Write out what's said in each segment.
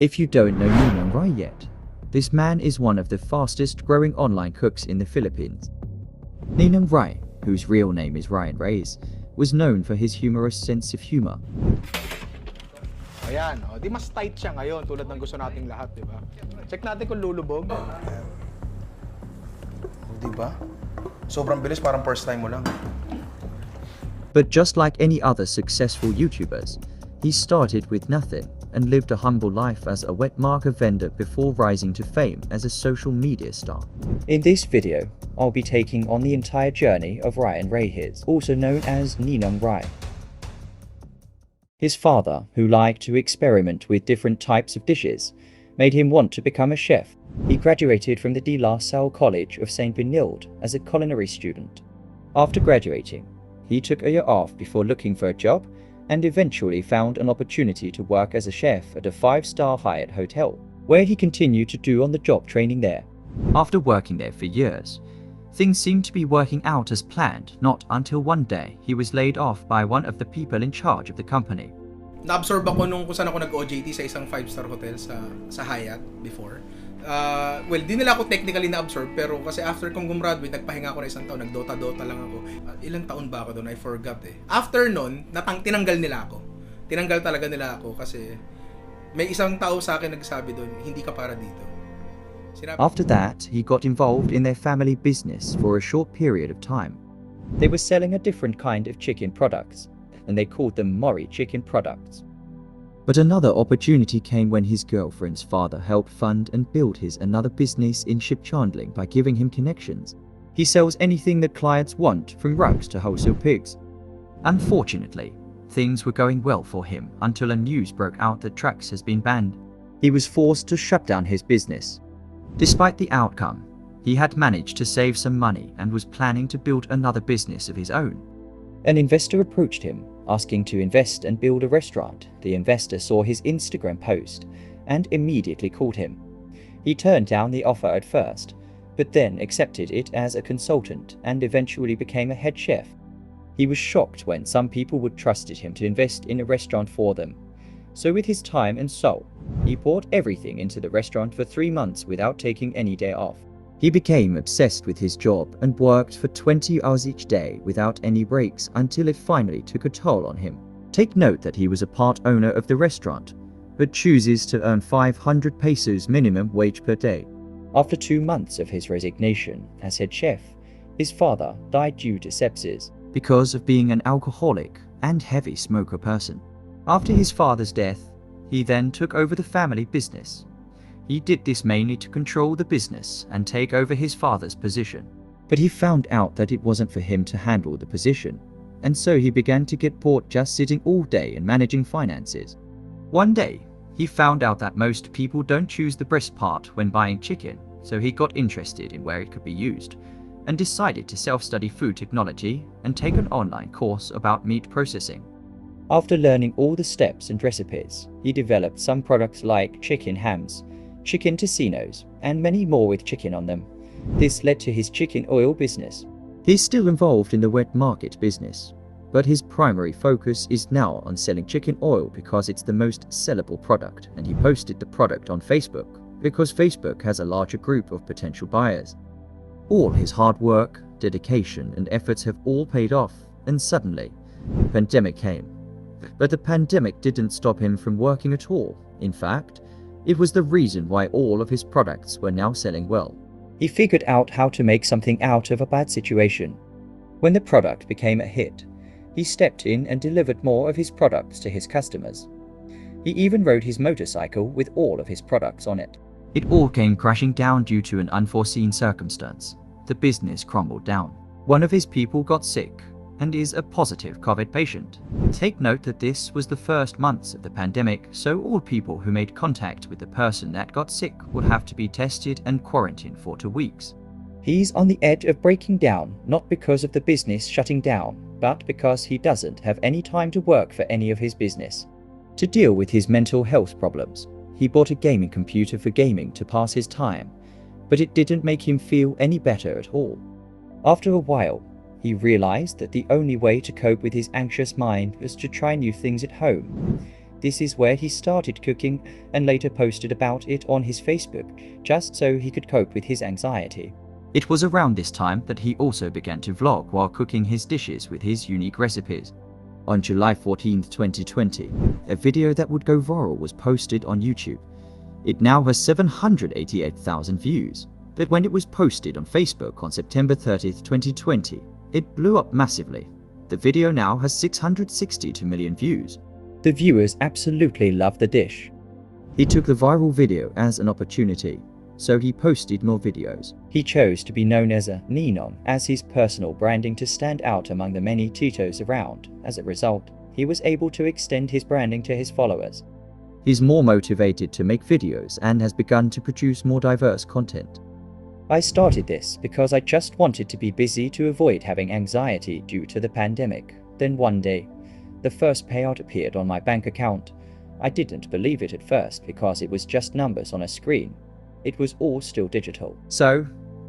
If you don't know Ninong Ry yet, this man is one of the fastest growing online cooks in the Philippines. Ninong Ry, whose real name is Ryan Reyes, was known for his humorous sense of humor. Ayan, di mas tight siya ngayon tulad ng gusto nating lahat, di ba? Check natin kung lulubog. Di ba? Sobrang bilis, parang first time mo lang. But just like any other successful YouTubers, he started with nothing and lived a humble life as a wet market vendor before rising to fame as a social media star. In this video, I'll be taking on the entire journey of Ryan Reyes, also known as Ninong Ry. His father, who liked to experiment with different types of dishes, made him want to become a chef. He graduated from the De La Salle College of St. Benilde as a culinary student. After graduating, he took a year off before looking for a job and eventually found an opportunity to work as a chef at a 5-star Hyatt hotel, where he continued to do on-the-job training there. After working there for years, things seemed to be working out as planned, not until one day he was laid off by one of the people in charge of the company. Na-absorb ako nung kung saan ako nag-OJT sa isang 5-star hotel sa Hyatt before. Well, di nila ako technically na-absorb, pero kasi after kong gumraduate, nagpahinga ako na isang taon, nag-Dota lang ako. Ilang taon ba ako doon? I forgot eh. After nun, tinanggal nila ako. Tinanggal talaga nila ako kasi may isang tao sa akin nagsabi doon, hindi ka para dito. After that, he got involved in their family business for a short period of time. They were selling a different kind of chicken products, and they called them Mori chicken products. But another opportunity came when his girlfriend's father helped fund and build his another business in ship chandling by giving him connections. He sells anything that clients want, from rugs to wholesale pigs. Unfortunately, things were going well for him until a news broke out that Trax has been banned. He was forced to shut down his business. Despite the outcome, he had managed to save some money and was planning to build another business of his own. An investor approached him, asking to invest and build a restaurant. The investor saw his Instagram post and immediately called him. He turned down the offer at first, but then accepted it as a consultant and eventually became a head chef. He was shocked when some people would trusted him to invest in a restaurant for them. So with his time and soul, he poured everything into the restaurant for 3 months without taking any day off. He became obsessed with his job and worked for 20 hours each day without any breaks until it finally took a toll on him. Take note that he was a part owner of the restaurant, but chooses to earn 500 pesos minimum wage per day. After 2 months of his resignation as head chef, his father died due to sepsis because of being an alcoholic and heavy smoker person. After his father's death, he then took over the family business. He did this mainly to control the business and take over his father's position. But he found out that it wasn't for him to handle the position, and so he began to get bored just sitting all day and managing finances. One day, he found out that most people don't choose the breast part when buying chicken, so he got interested in where it could be used, and decided to self-study food technology and take an online course about meat processing. After learning all the steps and recipes, he developed some products like chicken hams, chicken tocinos, and many more with chicken on them. This led to his chicken oil business. He's still involved in the wet market business, but his primary focus is now on selling chicken oil because it's the most sellable product, and he posted the product on Facebook because Facebook has a larger group of potential buyers. All his hard work, dedication, and efforts have all paid off, and suddenly, the pandemic came. But the pandemic didn't stop him from working at all. In fact, it was the reason why all of his products were now selling well. He figured out how to make something out of a bad situation. When the product became a hit, he stepped in and delivered more of his products to his customers. He even rode his motorcycle with all of his products on it. It all came crashing down due to an unforeseen circumstance. The business crumbled down. One of his people got sick and is a positive COVID patient. Take note that this was the first months of the pandemic, so all people who made contact with the person that got sick would have to be tested and quarantined for 2 weeks. He's on the edge of breaking down, not because of the business shutting down, but because he doesn't have any time to work for any of his business. To deal with his mental health problems, he bought a gaming computer for gaming to pass his time, but it didn't make him feel any better at all. After a while, he realized that the only way to cope with his anxious mind was to try new things at home. This is where he started cooking and later posted about it on his Facebook, just so he could cope with his anxiety. It was around this time that he also began to vlog while cooking his dishes with his unique recipes. On July 14, 2020, a video that would go viral was posted on YouTube. It now has 788,000 views, but when it was posted on Facebook on September 30, 2020, it blew up massively. The video now has 662 million views. The viewers absolutely love the dish. He took the viral video as an opportunity, so he posted more videos. He chose to be known as a Ninong as his personal branding to stand out among the many Titos around. As a result, he was able to extend his branding to his followers. He's more motivated to make videos and has begun to produce more diverse content. I started this because I just wanted to be busy to avoid having anxiety due to the pandemic. Then one day, the first payout appeared on my bank account. I didn't believe it at first because it was just numbers on a screen. It was all still digital. So,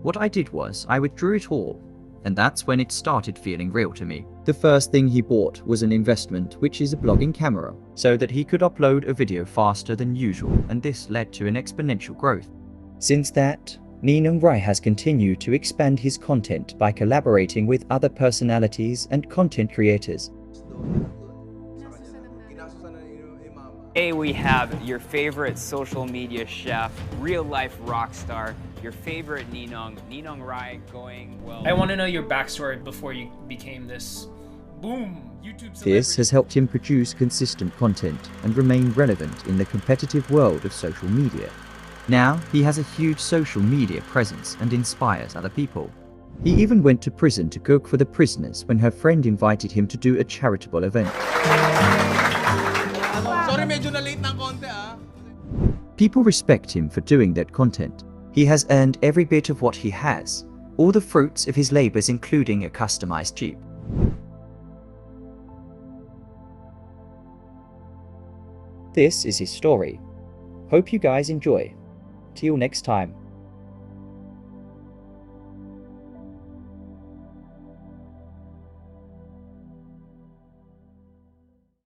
what I did was I withdrew it all, and that's when it started feeling real to me. The first thing he bought was an investment, which is a blogging camera, so that he could upload a video faster than usual, and this led to an exponential growth. Since that, Ninong Ry has continued to expand his content by collaborating with other personalities and content creators. Today we have your favorite social media chef, real-life rock star, your favorite Ninong Ry going well. I want to know your backstory before you became this boom YouTube celebrity. This has helped him produce consistent content and remain relevant in the competitive world of social media. Now, he has a huge social media presence and inspires other people. He even went to prison to cook for the prisoners when her friend invited him to do a charitable event. Sorry, medyo na late ng konti ah. People respect him for doing that content. He has earned every bit of what he has, all the fruits of his labors, including a customized Jeep. This is his story. Hope you guys enjoy. Till next time.